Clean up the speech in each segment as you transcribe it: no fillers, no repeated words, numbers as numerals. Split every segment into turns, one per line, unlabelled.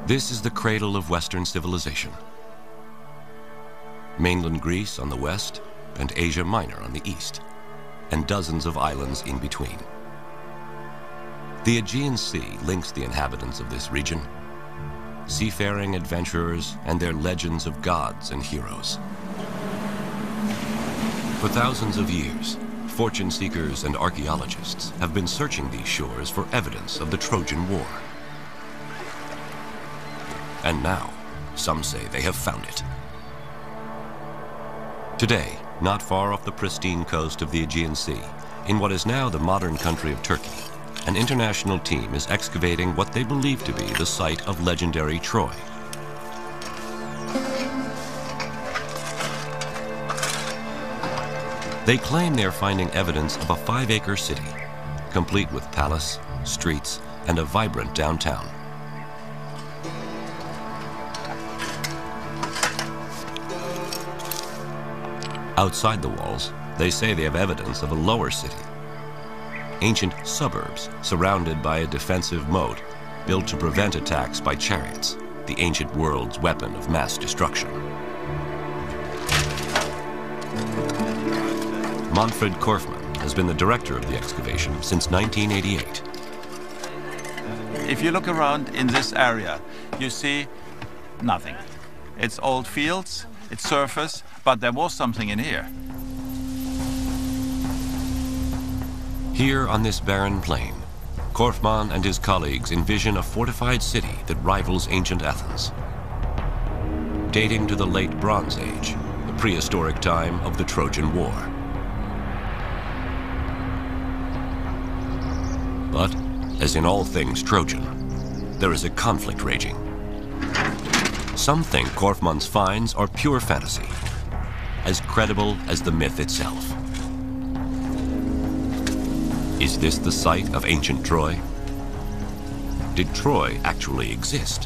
This is the cradle of Western civilization. Mainland Greece on the west and Asia Minor on the east, and dozens of islands in between. The Aegean Sea links the inhabitants of this region, seafaring adventurers and their legends of gods and heroes. For thousands of years, fortune seekers and archaeologists have been searching these shores for evidence of the Trojan War. And now, some say they have found it. Today, not far off the pristine coast of the Aegean Sea, in what is now the modern country of Turkey, an international team is excavating what they believe to be the site of legendary Troy. They claim they're finding evidence of a 5-acre city, complete with palace, streets, and a vibrant downtown. Outside the walls, they say they have evidence of a lower city. Ancient suburbs surrounded by a defensive moat built to prevent attacks by chariots, the ancient world's weapon of mass destruction. Manfred Korfmann has been the director of the excavation since 1988.
If you look around in this area, you see nothing. It's old fields, it's surface, but there was something in here.
Here on this barren plain, Korfmann and his colleagues envision a fortified city that rivals ancient Athens. Dating to the late Bronze Age, the prehistoric time of the Trojan War. But, as in all things Trojan, there is a conflict raging. Some think Korfmann's finds are pure fantasy, as credible as the myth itself. Is this the site of ancient Troy? Did Troy actually exist?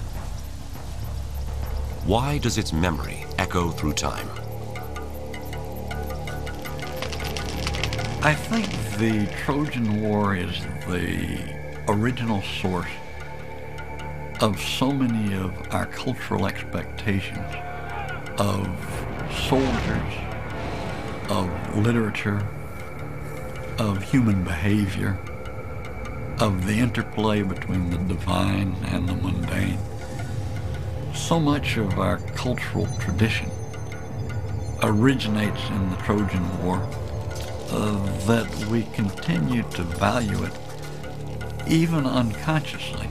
Why does its memory echo through time?
I think the Trojan War is the original source of so many of our cultural expectations of soldiers, of literature, of human behavior, of the interplay between the divine and the mundane. So much of our cultural tradition originates in the Trojan War that we continue to value it, even unconsciously,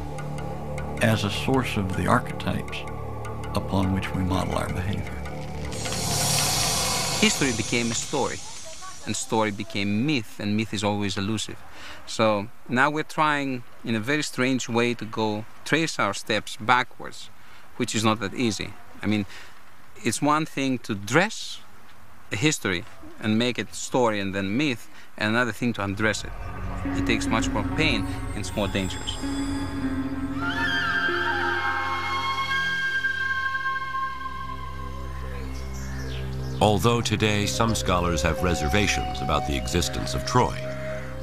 as a source of the archetypes upon which we model our behavior.
History became a story, and story became myth, and myth is always elusive. So now we're trying, in a very strange way, to trace our steps backwards, which is not that easy. I mean, it's one thing to dress a history and make it story and then myth, and another thing to undress it. It takes much more pain, and it's more dangerous.
Although today some scholars have reservations about the existence of Troy,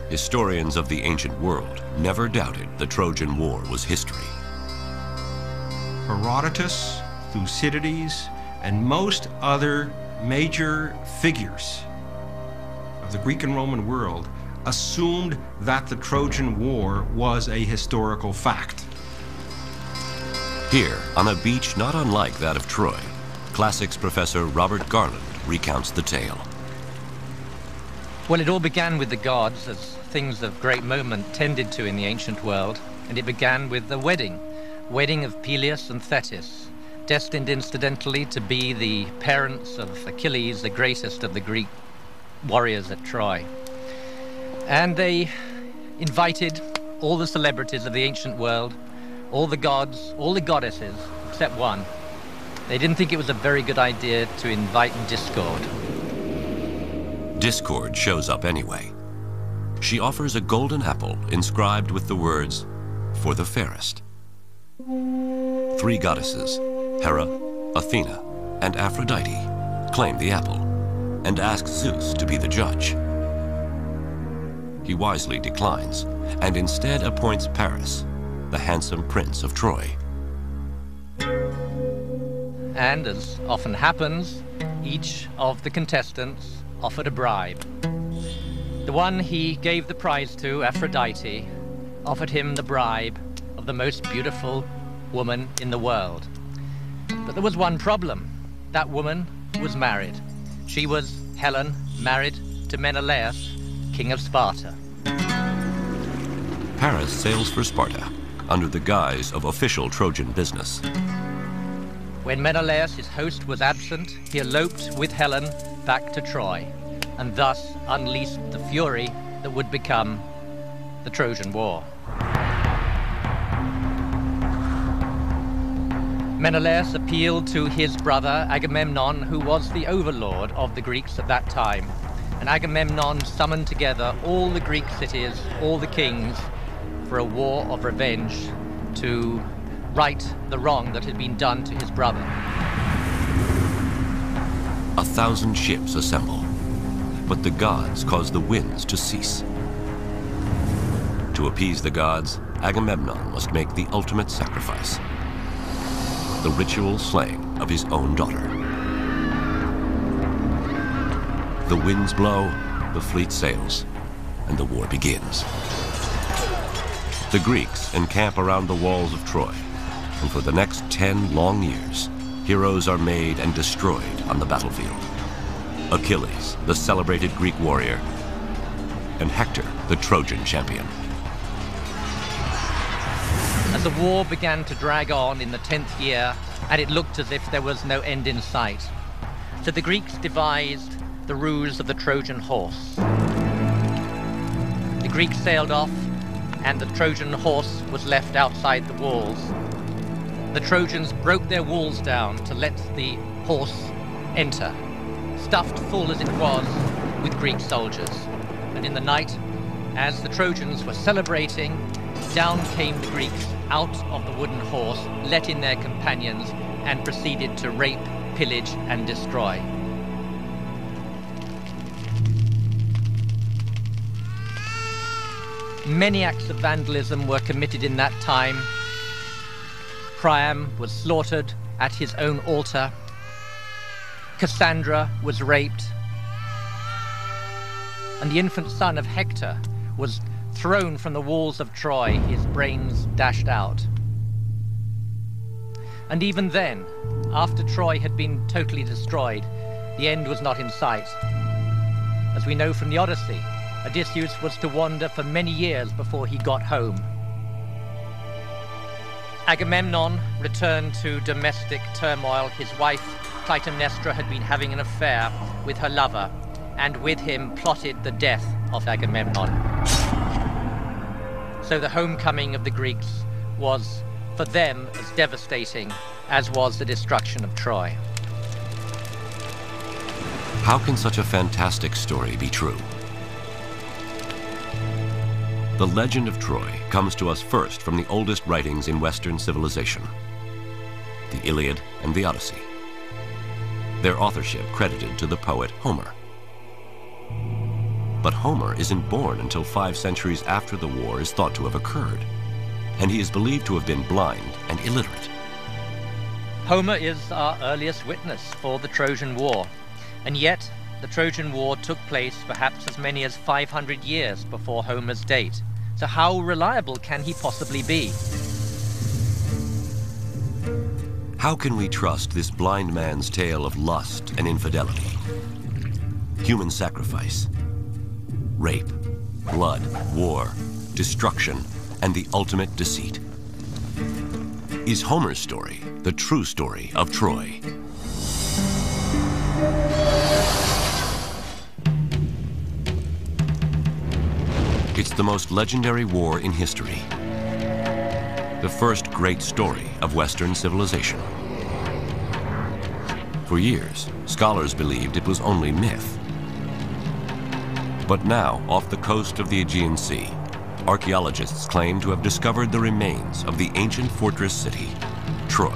historians of the ancient world never doubted the Trojan War was history.
Herodotus, Thucydides, and most other major figures of the Greek and Roman world assumed that the Trojan War was a historical fact.
Here, on a beach not unlike that of Troy, classics professor Robert Garland recounts the tale.
Well, it all began with the gods, as things of great moment tended to in the ancient world, and it began with the wedding of Peleus and Thetis, destined incidentally to be the parents of Achilles, the greatest of the Greek warriors at Troy. And they invited all the celebrities of the ancient world, all the gods, all the goddesses, except one. They didn't think it was a very good idea to invite Discord.
Discord shows up anyway. She offers a golden apple inscribed with the words, "For the fairest." 3 goddesses, Hera, Athena, and Aphrodite, claim the apple and ask Zeus to be the judge. He wisely declines and instead appoints Paris, the handsome prince of Troy.
and as often happens, each of the contestants offered a bribe. The one he gave the prize to, Aphrodite, offered him the bribe of the most beautiful woman in the world. But there was one problem. That woman was married. She was Helen, married to Menelaus, king of Sparta.
Paris sails for Sparta under the guise of official Trojan business.
When Menelaus, his host, was absent, he eloped with Helen back to Troy, and thus unleashed the fury that would become the Trojan War. Menelaus appealed to his brother Agamemnon, who was the overlord of the Greeks at that time. And Agamemnon summoned together all the Greek cities, all the kings, for a war of revenge to right the wrong that had been done to his brother.
1,000 ships assemble, but the gods cause the winds to cease. To appease the gods, Agamemnon must make the ultimate sacrifice: the ritual slaying of his own daughter. The winds blow, the fleet sails, and the war begins. The Greeks encamp around the walls of Troy, and for the next 10 long years, heroes are made and destroyed on the battlefield. Achilles, the celebrated Greek warrior, and Hector, the Trojan champion.
As the war began to drag on in the 10th year, and it looked as if there was no end in sight, so the Greeks devised the ruse of the Trojan horse. The Greeks sailed off, and the Trojan horse was left outside the walls. The Trojans broke their walls down to let the horse enter, stuffed full as it was with Greek soldiers. And in the night, as the Trojans were celebrating, down came the Greeks out of the wooden horse, let in their companions, and proceeded to rape, pillage, and destroy. Many acts of vandalism were committed in that time. Priam was slaughtered at his own altar. Cassandra was raped. And the infant son of Hector was thrown from the walls of Troy, his brains dashed out. And even then, after Troy had been totally destroyed, the end was not in sight. As we know from the Odyssey, Odysseus was to wander for many years before he got home. Agamemnon returned to domestic turmoil. His wife, Clytemnestra, had been having an affair with her lover, and with him plotted the death of Agamemnon. So the homecoming of the Greeks was, for them, as devastating as was the destruction of Troy.
How can such a fantastic story be true? The legend of Troy comes to us first from the oldest writings in Western civilization, the Iliad and the Odyssey. Their authorship credited to the poet Homer. But Homer isn't born until 5 centuries after the war is thought to have occurred, and he is believed to have been blind and illiterate.
Homer is our earliest witness for the Trojan War, and yet the Trojan War took place perhaps as many as 500 years before Homer's date. So how reliable can he possibly be?
How can we trust this blind man's tale of lust and infidelity, human sacrifice, rape, blood, war, destruction, and the ultimate deceit? Is Homer's story the true story of Troy? It's the most legendary war in history, the first great story of Western civilization. For years, scholars believed it was only myth. But now, off the coast of the Aegean Sea, archaeologists claim to have discovered the remains of the ancient fortress city, Troy.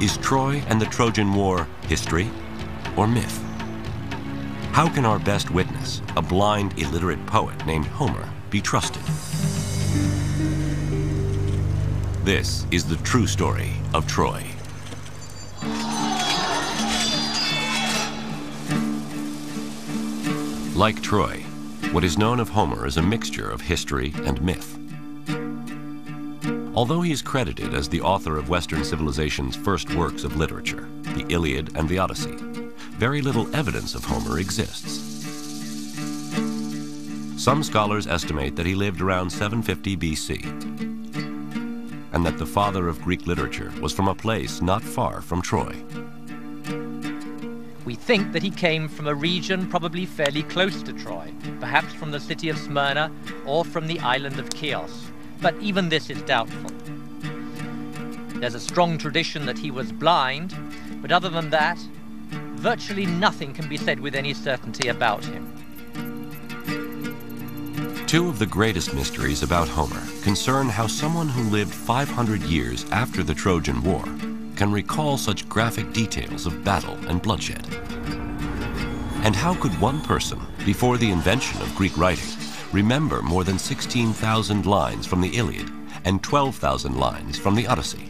Is Troy and the Trojan War history or myth? How can our best witness, a blind, illiterate poet named Homer, be trusted? This is the true story of Troy. Like Troy, what is known of Homer is a mixture of history and myth. Although he is credited as the author of Western civilization's first works of literature, the Iliad and the Odyssey, very little evidence of Homer exists. Some scholars estimate that he lived around 750 BC, and that the father of Greek literature was from a place not far from Troy.
We think that he came from a region probably fairly close to Troy, perhaps from the city of Smyrna or from the island of Chios, but even this is doubtful. There's a strong tradition that he was blind, but other than that, virtually nothing can be said with any certainty about him.
Two of the greatest mysteries about Homer concern how someone who lived 500 years after the Trojan War can recall such graphic details of battle and bloodshed. And how could one person, before the invention of Greek writing, remember more than 16,000 lines from the Iliad and 12,000 lines from the Odyssey?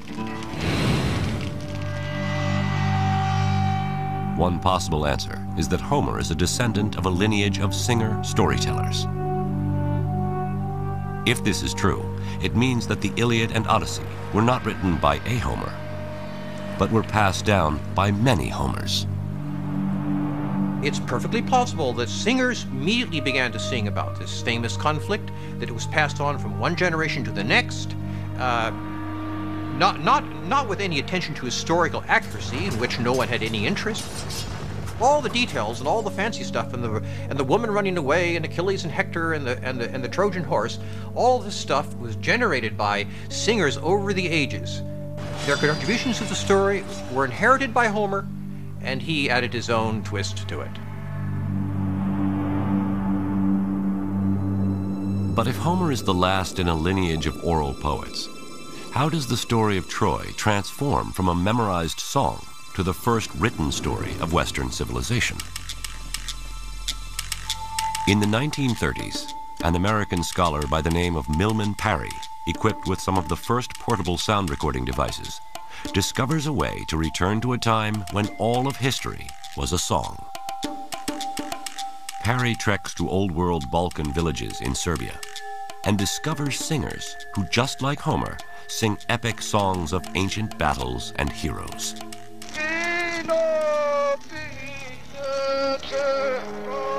One possible answer is that Homer is a descendant of a lineage of singer storytellers. If this is true, it means that the Iliad and Odyssey were not written by a Homer, but were passed down by many Homers.
It's perfectly possible that singers immediately began to sing about this famous conflict, that it was passed on from one generation to the next, not with any attention to historical accuracy, in which no one had any interest. All the details and all the fancy stuff, and the woman running away, and Achilles and Hector, and the Trojan horse, all this stuff was generated by singers over the ages. Their contributions to the story were inherited by Homer, and he added his own twist to it.
But if Homer is the last in a lineage of oral poets, how does the story of Troy transform from a memorized song to the first written story of Western civilization? In the 1930s, an American scholar by the name of Milman Parry, equipped with some of the first portable sound recording devices, discovers a way to return to a time when all of history was a song. Parry treks to Old World Balkan villages in Serbia and discovers singers who, just like Homer, sing epic songs of ancient battles and heroes.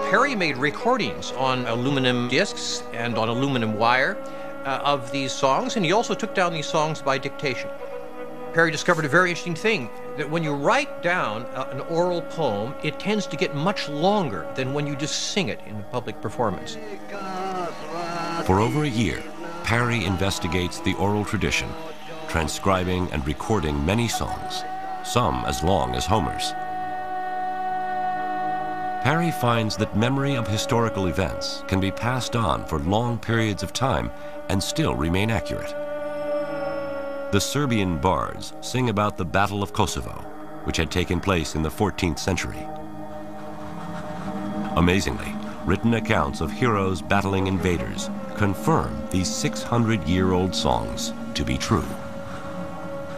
Parry made recordings on aluminum discs and on aluminum wire of these songs, and he also took down these songs by dictation. Parry discovered a very interesting thing, that when you write down an oral poem, it tends to get much longer than when you just sing it in a public performance.
For over a year, Parry investigates the oral tradition, transcribing and recording many songs, some as long as Homer's. Parry finds that memory of historical events can be passed on for long periods of time and still remain accurate. The Serbian bards sing about the Battle of Kosovo, which had taken place in the 14th century. Amazingly, written accounts of heroes battling invaders confirm these 600-year-old songs to be true.